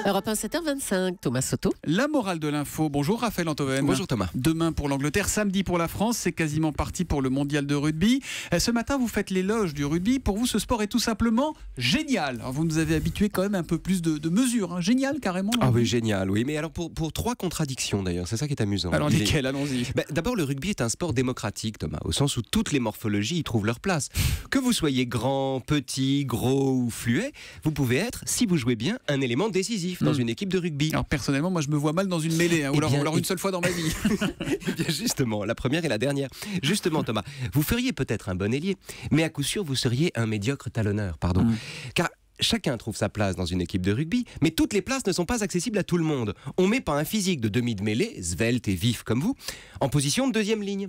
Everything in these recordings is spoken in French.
Europe 1, 7h25, Thomas Soto. La morale de l'info. Bonjour Raphaël Antoven. Bonjour Thomas. Demain pour l'Angleterre, samedi pour la France, c'est quasiment parti pour le mondial de rugby. Ce matin, vous faites l'éloge du rugby. Pour vous, ce sport est tout simplement génial. Alors, vous nous avez habitués quand même un peu plus de mesures. Hein. Génial, carrément. Ah oui, génial. Oui, mais alors pour trois contradictions d'ailleurs, c'est ça qui est amusant. Alors lesquelles? Allons-y. D'abord, le rugby est un sport démocratique, Thomas, au sens où toutes les morphologies y trouvent leur place. Que vous soyez grand, petit, gros ou fluet, vous pouvez être, si vous jouez bien, un élément décisif dans une équipe de rugby. Alors personnellement, moi je me vois mal dans une mêlée, hein, ou alors une seule fois dans ma vie. Eh bien justement, la première et la dernière. Justement Thomas, vous feriez peut-être un bon ailier, mais à coup sûr vous seriez un médiocre talonneur, pardon. Car chacun trouve sa place dans une équipe de rugby, mais toutes les places ne sont pas accessibles à tout le monde. On met pas un physique de demi de mêlée, svelte et vif comme vous, en position de deuxième ligne.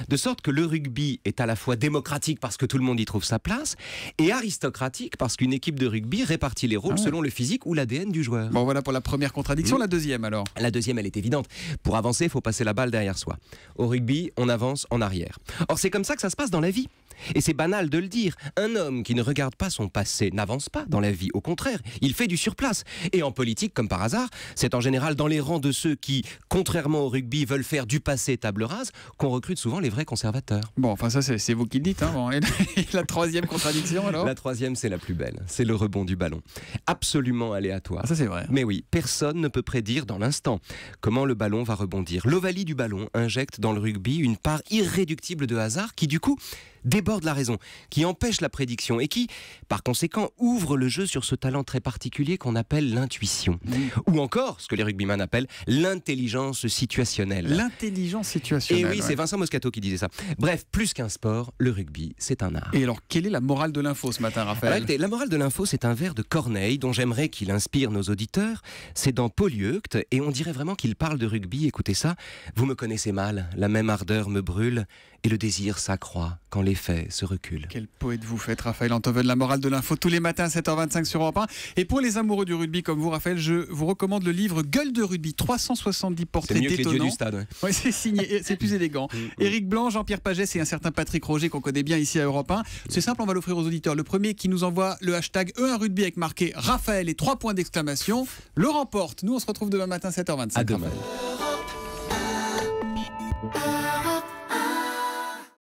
De sorte que le rugby est à la fois démocratique parce que tout le monde y trouve sa place, et aristocratique parce qu'une équipe de rugby répartit les rôles selon le physique ou l'ADN du joueur. Bon, voilà pour la première contradiction. La deuxième alors? La deuxième, elle est évidente. Pour avancer, il faut passer la balle derrière soi. Au rugby, on avance en arrière. Or, c'est comme ça que ça se passe dans la vie. Et c'est banal de le dire. Un homme qui ne regarde pas son passé n'avance pas dans la vie. Au contraire, il fait du surplace. Et en politique, comme par hasard, c'est en général dans les rangs de ceux qui, contrairement au rugby, veulent faire du passé table rase, qu'on recrute souvent les vrais conservateurs. Bon, enfin ça c'est vous qui le dites. Hein. Bon, et la troisième contradiction alors? La troisième, c'est la plus belle. C'est le rebond du ballon. Absolument aléatoire. Ah, ça c'est vrai. Mais oui, personne ne peut prédire dans l'instant comment le ballon va rebondir. L'ovalie du ballon injecte dans le rugby une part irréductible de hasard qui, du coup, déborde la raison, qui empêche la prédiction et qui, par conséquent, ouvre le jeu sur ce talent très particulier qu'on appelle l'intuition. Ou encore, ce que les rugbyman appellent l'intelligence situationnelle. L'intelligence situationnelle. Et oui, c'est Vincent Moscato qui disait ça. Bref, plus qu'un sport, le rugby, c'est un art. Et alors, quelle est la morale de l'info ce matin, Raphaël? Alors, écoutez, la morale de l'info, c'est un vers de Corneille dont j'aimerais qu'il inspire nos auditeurs. C'est dans Polyeucte et on dirait vraiment qu'il parle de rugby. Écoutez ça. Vous me connaissez mal, la même ardeur me brûle et le désir s'accroît quand les faits se reculent. Quel poète vous faites, Raphaël Antoven. La morale de l'info tous les matins à 7h25 sur Europe 1. Et pour les amoureux du rugby comme vous, Raphaël, je vous recommande le livre Gueule de rugby, 370 portraits détonnants. C'est mieux que les dieux du stade. Ouais. Ouais, c'est signé, c'est plus élégant. Éric Blanc, Jean-Pierre Pagès et un certain Patrick Roger qu'on connaît bien ici à Europe 1. C'est simple, on va l'offrir aux auditeurs. Le premier qui nous envoie le hashtag E1Rugby avec marqué Raphaël et 3 points d'exclamation le remporte. Nous, on se retrouve demain matin 7h25. À demain. Raphaël.